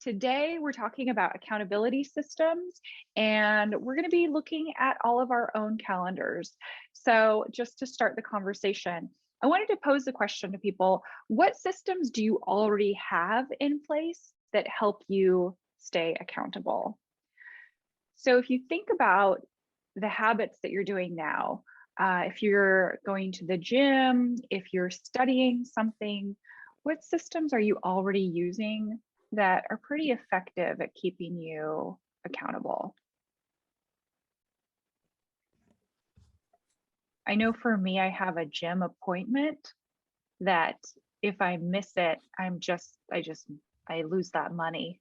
Today, we're talking about accountability systems, and we're going to be looking at all of our own calendars. So, just to start the conversation, I wanted to pose the question to people: what systems do you already have in place that help you stay accountable? So, if you think about the habits that you're doing now, if you're going to the gym, if you're studying something, what systems are you already using that are pretty effective at keeping you accountable? I know for me, I have a gym appointment that if I miss it, I lose that money.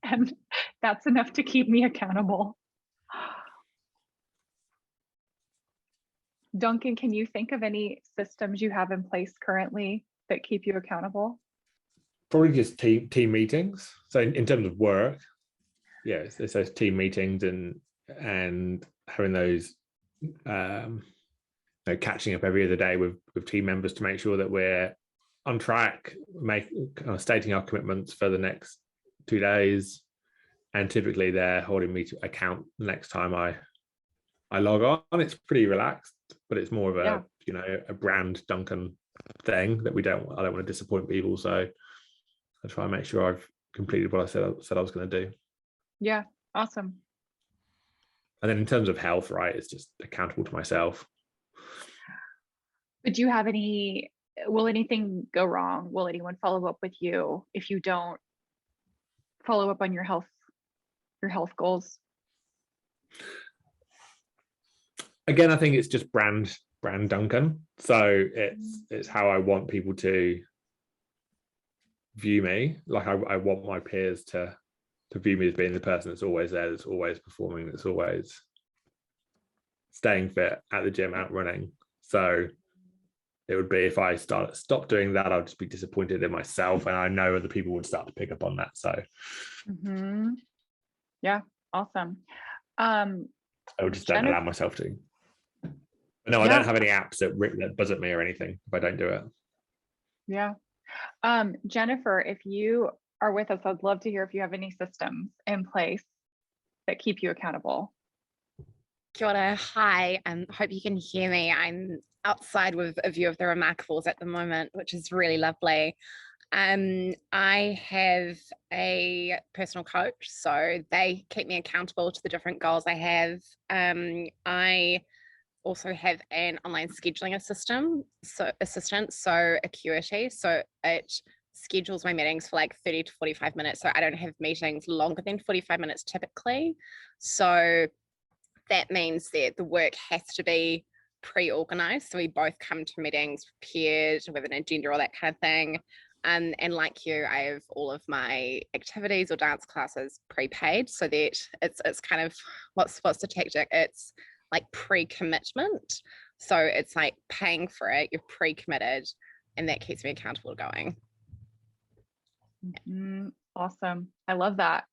And that's enough to keep me accountable. Duncan, can you think of any systems you have in place currently that keep you accountable? Probably just team meetings. So in terms of work, yeah, it's those team meetings and having those catching up every other day with team members to make sure that we're on track, stating our commitments for the next 2 days, and typically they're holding me to account the next time I log on. It's pretty relaxed, but it's more of a brand Duncan thing that I don't want to disappoint people, so I try and make sure I've completed what I said I was going to do. Yeah, awesome. And then in terms of health, right, it's just accountable to myself. But do you have will anything go wrong? Will anyone follow up with you if you don't follow up on your health goals? Again, I think it's just brand Duncan. So it's how I want people to view me. Like I want my peers to view me as being the person that's always there, that's always performing, that's always staying fit at the gym, out running. So it would be if I stop doing that, I'll just be disappointed in myself, and I know other people would start to pick up on that. So yeah, awesome. I would just don't allow myself to. No, I don't have any apps that buzz at me or anything if I don't do it. Yeah. Jennifer, if you are with us, I'd love to hear if you have any systems in place that keep you accountable. Kia ora, hi, hope you can hear me. I'm outside with a view of the Remarkables at the moment, which is really lovely. I have a personal coach, so they keep me accountable to the different goals I have. I also have an online scheduling assistant, so Acuity. So it schedules my meetings for like 30 to 45 minutes. So I don't have meetings longer than 45 minutes typically. So that means that the work has to be pre-organized. So we both come to meetings prepared with an agenda or that kind of thing. And like you, I have all of my activities or dance classes prepaid, so that it's kind of what's the tactic? It's like pre-commitment. So it's like paying for it, you're pre-committed, and that keeps me accountable to going. Awesome. I love that.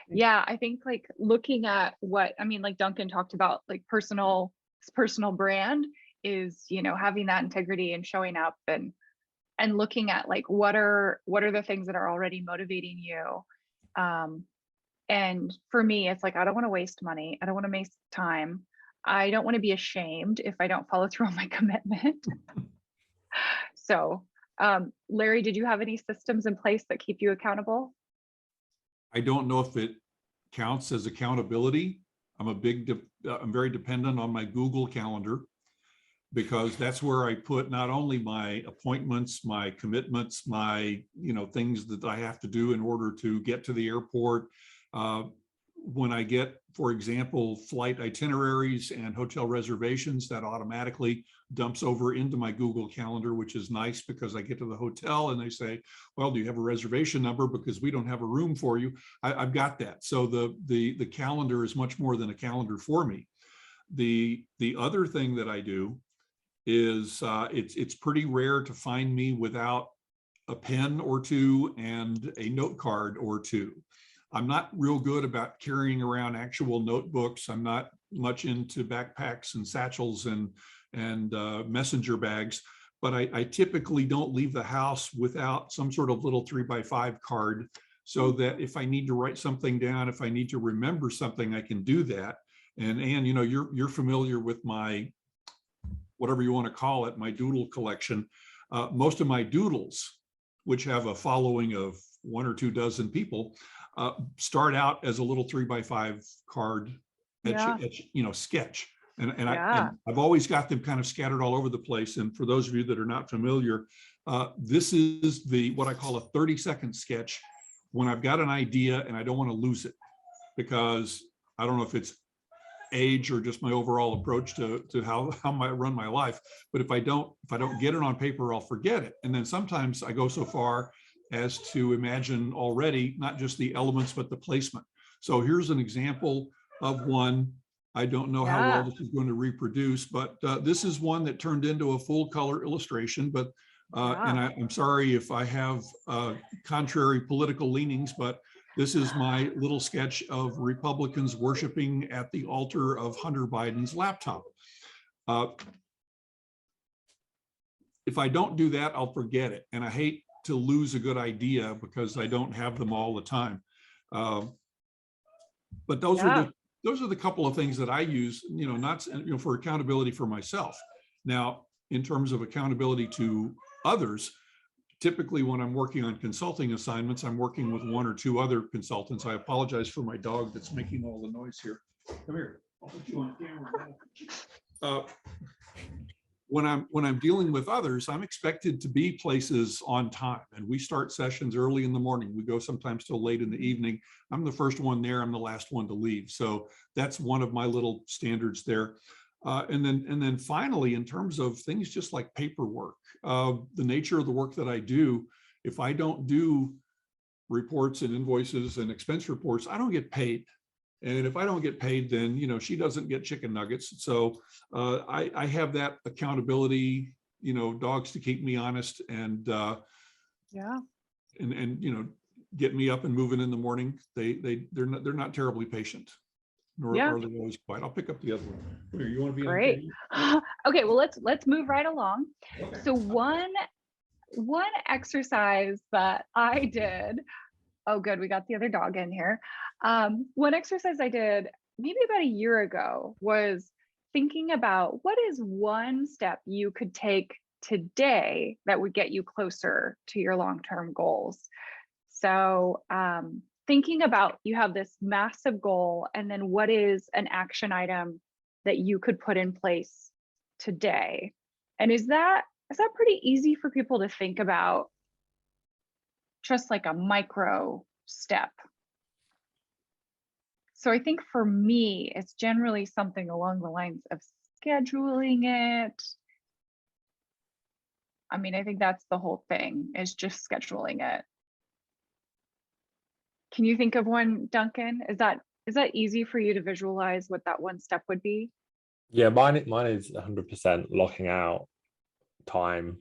Yeah, I think like looking at like Duncan talked about, like personal brand is, having that integrity and showing up and looking at like what are the things that are already motivating you. And for me, it's like, I don't want to waste money. I don't want to waste time. I don't want to be ashamed if I don't follow through on my commitment. So, Larry, did you have any systems in place that keep you accountable? I don't know if it counts as accountability. I'm very dependent on my Google Calendar, because that's where I put not only my appointments, my commitments, my things that I have to do in order to get to the airport. When I get, for example, flight itineraries and hotel reservations, that automatically dumps over into my Google Calendar, which is nice because I get to the hotel and they say, well, do you have a reservation number? Because we don't have a room for you. I've got that. So the calendar is much more than a calendar for me. The other thing that I do is it's pretty rare to find me without a pen or two and a note card or two. I'm not real good about carrying around actual notebooks. I'm not much into backpacks and satchels and messenger bags, but I typically don't leave the house without some sort of little 3x5 card so that if I need to write something down, if I need to remember something, I can do that. And Anne, you know, you're familiar with my, whatever you want to call it, my Doodle collection. Most of my doodles, which have a following of 1 or 2 dozen people, start out as a little 3x5 card sketch. And I've always got them kind of scattered all over the place. And for those of you that are not familiar, this is what I call a 30-second sketch when I've got an idea and I don't want to lose it, because I don't know if it's age or just my overall approach to how I run my life. But if I don't get it on paper, I'll forget it. And then sometimes I go so far as to imagine already, not just the elements, but the placement. So here's an example of one. I don't know how well this is going to reproduce, but this is one that turned into a full color illustration. But and I'm sorry if I have contrary political leanings, but this is my little sketch of Republicans worshiping at the altar of Hunter Biden's laptop. If I don't do that, I'll forget it. And I hate to lose a good idea because I don't have them all the time. But those are the couple of things that I use, for accountability for myself. Now, in terms of accountability to others, typically when I'm working on consulting assignments, I'm working with 1 or 2 other consultants. I apologize for my dog that's making all the noise here. Come here, I'll put you on camera. When I'm dealing with others, I'm expected to be places on time, and we start sessions early in the morning. We go sometimes till late in the evening. I'm the first one there. I'm the last one to leave. So that's one of my little standards there. And then finally, in terms of things just like paperwork, the nature of the work that I do, if I don't do reports and invoices and expense reports, I don't get paid. And if I don't get paid, then, she doesn't get chicken nuggets. So I have that accountability, dogs to keep me honest and get me up and moving in the morning. They're not terribly patient. Nor are they always quiet. I'll pick up the other one. Here, you want to be great? Okay, well let's move right along. Okay. So one exercise that I did. Oh, good, we got the other dog in here. One exercise I did maybe about a year ago was thinking about what is one step you could take today that would get you closer to your long-term goals. So thinking about, you have this massive goal, and then what is an action item that you could put in place today? And is that pretty easy for people to think about, just like a micro step? So I think for me, it's generally something along the lines of scheduling it. I mean, I think that's the whole thing, is just scheduling it. Can you think of one, Duncan? Is that easy for you to visualize what that one step would be? Yeah, mine is 100% locking out time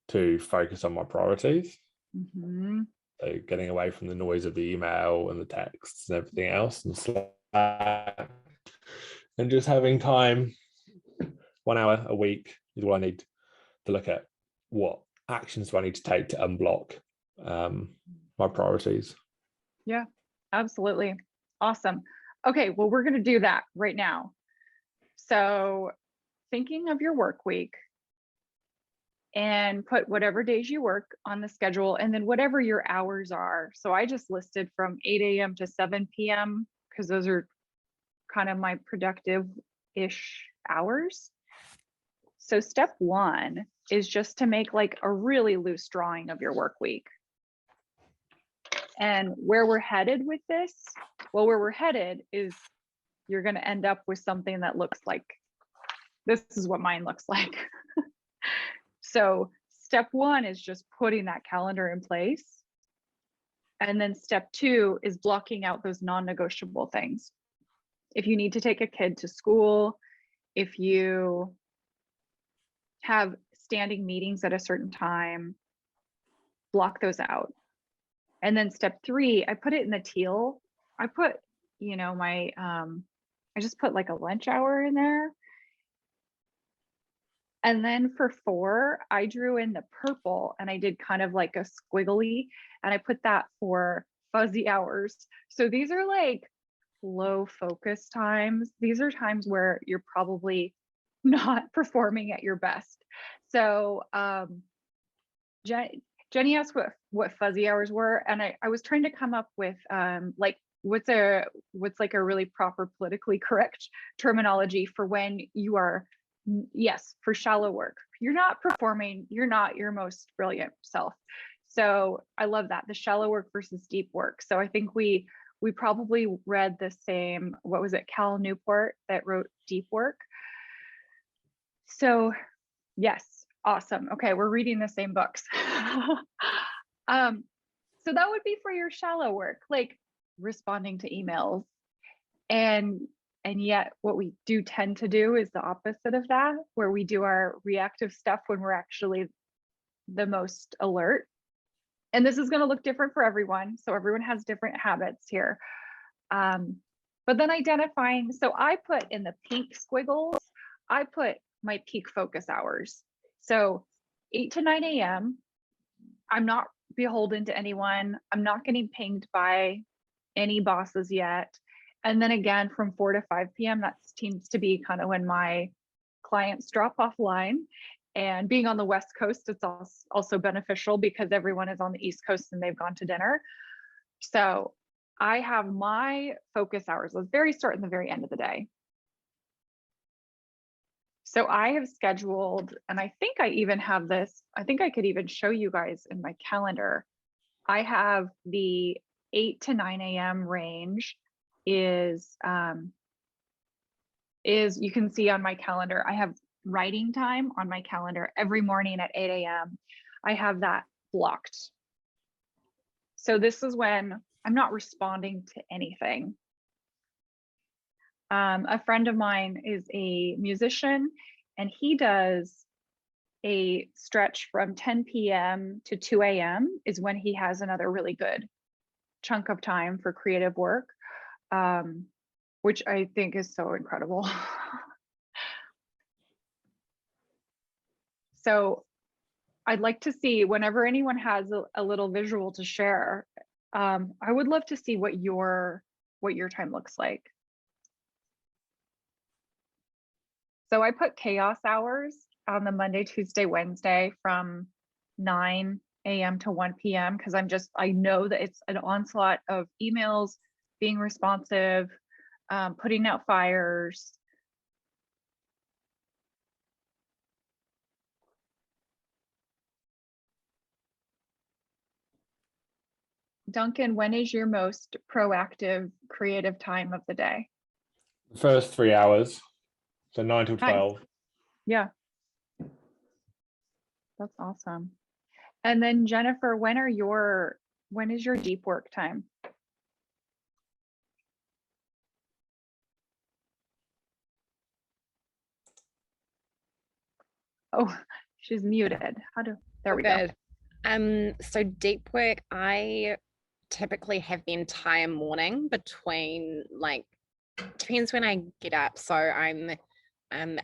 to focus on my priorities. Mm-hmm. So getting away from the noise of the email and the texts and everything else, and Slack, and just having time, 1 hour a week is what I need to look at. What actions do I need to take to unblock my priorities? Yeah, absolutely. Awesome. Okay, well, we're going to do that right now. So thinking of your work week, and put whatever days you work on the schedule, and then whatever your hours are. So I just listed from 8 a.m. to 7 p.m. because those are kind of my productive-ish hours. So step 1 is just to make like a really loose drawing of your work week. And where we're headed with this, well, where we're headed is you're going to end up with something that looks like, this is what mine looks like. So step 1 is just putting that calendar in place. And then step 2 is blocking out those non-negotiable things. If you need to take a kid to school, if you have standing meetings at a certain time, block those out. And then step 3, I put it in the teal. I put, I just put like a lunch hour in there. And then for 4, I drew in the purple and I did kind of like a squiggly, and I put that for fuzzy hours. So these are like low focus times. These are times where you're probably not performing at your best. So Jenny asked what fuzzy hours were, and I was trying to come up with like what's like a really proper politically correct terminology for when you are, yes, for shallow work. You're not performing, you're not your most brilliant self. So I love that, the shallow work versus deep work. So I think we probably read the same, what was it, Cal Newport that wrote Deep Work. So yes, awesome. Okay, we're reading the same books. So that would be for your shallow work, like responding to emails. And yet what we do tend to do is the opposite of that, where we do our reactive stuff when we're actually the most alert. And this is going to look different for everyone. So everyone has different habits here. But then identifying, so I put in the pink squiggles, I put my peak focus hours. So 8 to 9 a.m. I'm not beholden to anyone. I'm not getting pinged by any bosses yet. And then again, from 4 to 5 p.m., that seems to be kind of when my clients drop offline. And being on the West Coast, it's also beneficial because everyone is on the East Coast and they've gone to dinner. So I have my focus hours, the very start and the very end of the day. So I have scheduled, and I think I even have this, I think I could even show you guys in my calendar. I have the 8 to 9 a.m. range is you can see on my calendar, I have writing time on my calendar every morning at 8 a.m. I have that blocked. So this is when I'm not responding to anything. A friend of mine is a musician, and he does a stretch from 10 p.m. to 2 a.m. is when he has another really good chunk of time for creative work, which I think is so incredible. So I'd like to see, whenever anyone has a little visual to share, I would love to see what your time looks like. So I put chaos hours on the Monday, Tuesday, Wednesday from 9 a.m. to 1 p.m. because I know that it's an onslaught of emails, being responsive, putting out fires. Duncan, when is your most proactive, creative time of the day? The first 3 hours, so 9 till 12. Nice. Yeah. That's awesome. And then Jennifer, when is your deep work time? Oh, she's muted. There we go. So deep work, I typically have the entire morning between, like, depends when I get up. So I'm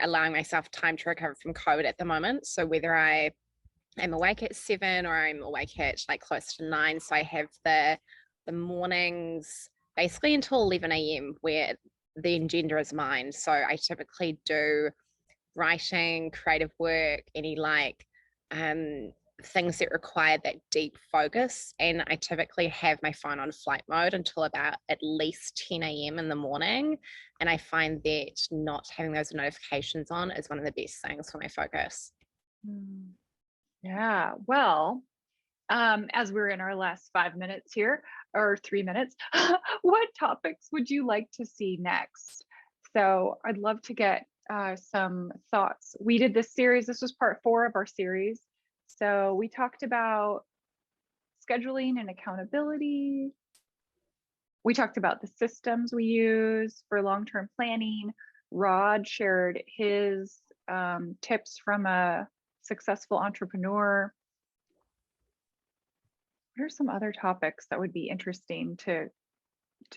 allowing myself time to recover from COVID at the moment. So whether I am awake at 7 or I'm awake at like close to 9. So I have the mornings basically until 11 a.m. where the agenda is mine. So I typically do writing, creative work, any like things that require that deep focus. And I typically have my phone on flight mode until about at least 10 a.m. in the morning. And I find that not having those notifications on is one of the best things for my focus. Yeah, well, as we're in our last 5 minutes here, or 3 minutes, what topics would you like to see next? So I'd love to get some thoughts. We did this series, this was part 4 of our series. So we talked about scheduling and accountability. We talked about the systems we use for long-term planning. Rod shared his tips from a successful entrepreneur. What are some other topics that would be interesting to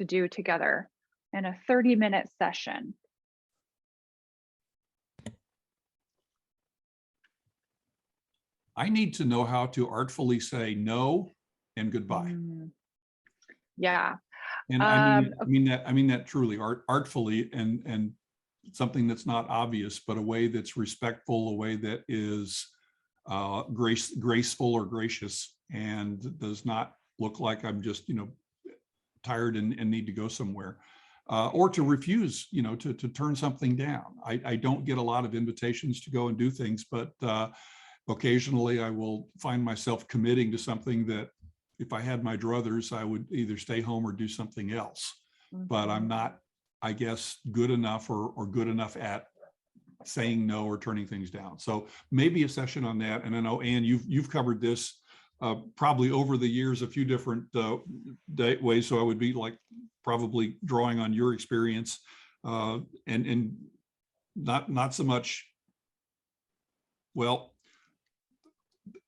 do together in a 30-minute session? I need to know how to artfully say no and goodbye. Yeah. And I mean that truly artfully and something that's not obvious, but a way that's respectful, a way that is graceful or gracious, and does not look like I'm just, tired and need to go somewhere. Or to refuse, to turn something down. I don't get a lot of invitations to go and do things, but occasionally I will find myself committing to something that if I had my druthers, I would either stay home or do something else. But I'm not, I guess, good enough or good enough at saying no or turning things down. So maybe a session on that. And I know, Anne, you've covered this probably over the years, a few different ways. So I would be like probably drawing on your experience and not so much, well,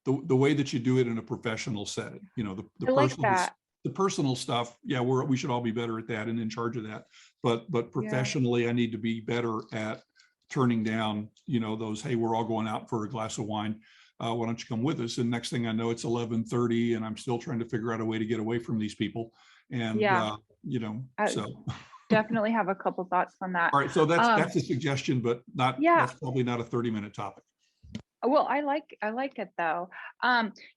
the way that you do it in a professional setting, the I like personal, that. the personal stuff. Yeah, we should all be better at that and in charge of that. But professionally, I need to be better at turning down, those, hey, we're all going out for a glass of wine. Why don't you come with us? And next thing I know, it's 11:30 and I'm still trying to figure out a way to get away from these people. And, so. Definitely have a couple thoughts on that. All right. So that's a suggestion, but that's probably not a 30-minute topic. Well, I like it though.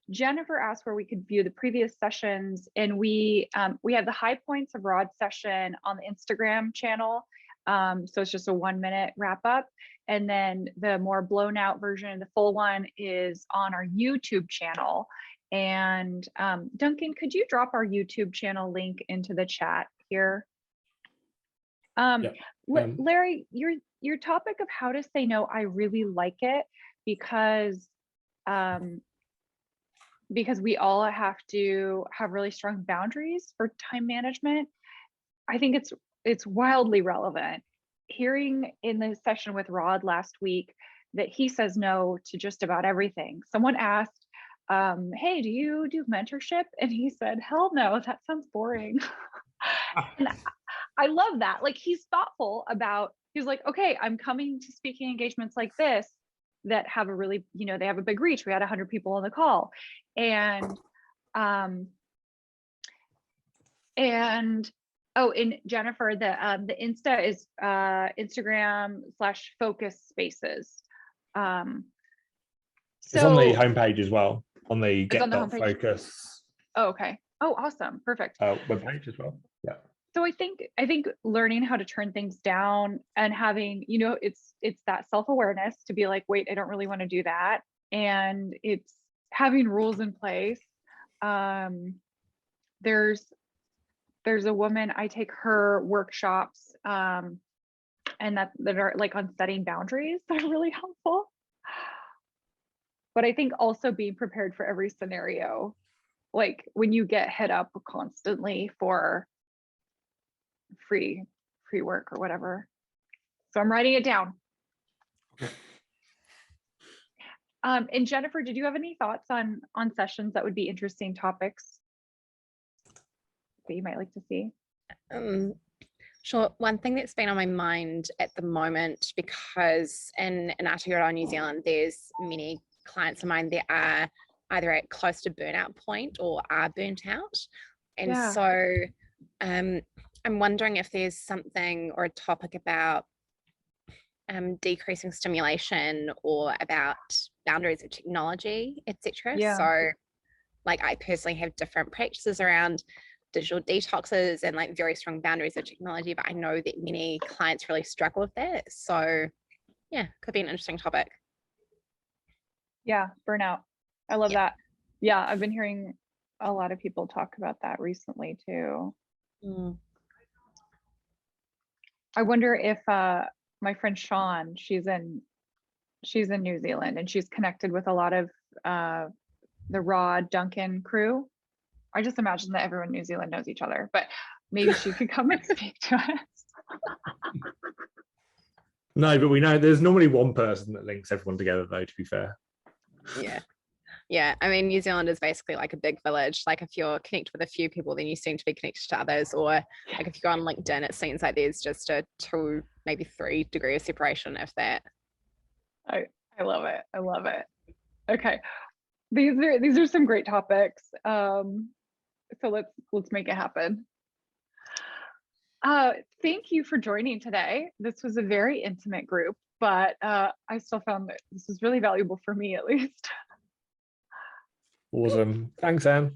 Jennifer asked where we could view the previous sessions, and we have the high points of Rod's session on the Instagram channel. So it's just a 1-minute wrap up. And then the more blown out version, the full one, is on our YouTube channel. And Duncan, could you drop our YouTube channel link into the chat here? Larry, your topic of how to say no, I really like it because we all have to have really strong boundaries for time management. I think it's wildly relevant. Hearing in the session with Rod last week that he says no to just about everything. Someone asked, hey, do you do mentorship? And he said, hell no, that sounds boring. And I love that. Like, he's thoughtful about, he's like, okay, I'm coming to speaking engagements like this that have a really, they have a big reach. We had 100 people on the call. And Jennifer, the Insta is Instagram/focus spaces. So it's on the homepage as well, on the Focus. Oh, okay. Oh, awesome. Perfect. Webpage as well. Yeah. So I think learning how to turn things down and having, it's that self-awareness to be like, wait, I don't really want to do that. And it's having rules in place. There's a woman, I take her workshops and that are like on setting boundaries that are really helpful. But I think also being prepared for every scenario, like when you get hit up constantly for free work or whatever. So I'm writing it down. Okay. And Jennifer, did you have any thoughts on sessions that would be interesting topics that you might like to see? Sure. One thing that's been on my mind at the moment, because in Aotearoa, New Zealand, there's many clients of mine that are either at close to burnout point or are burnt out. And so I'm wondering if there's something or a topic about decreasing stimulation or about boundaries of technology, etc. So like, I personally have different practices around digital detoxes and like very strong boundaries of technology, but I know that many clients really struggle with that. So yeah, could be an interesting topic. Yeah, burnout. I love that. Yeah, I've been hearing a lot of people talk about that recently too. I wonder if my friend Sean, she's in New Zealand and she's connected with a lot of the Rod Duncan crew. I just imagine that everyone in New Zealand knows each other, but maybe she could come and speak to us. No, but we know there's normally one person that links everyone together, though, to be fair. Yeah. I mean, New Zealand is basically like a big village. Like, if you're connected with a few people, then you seem to be connected to others. Or like, if you go on LinkedIn, it seems like there's just a 2, maybe 3 degree of separation, if that. I love it. I love it. Okay. These are some great topics. So let's make it happen. Thank you for joining today. This was a very intimate group, but I still found that this was really valuable for me, at least. Awesome. Thanks, Anne.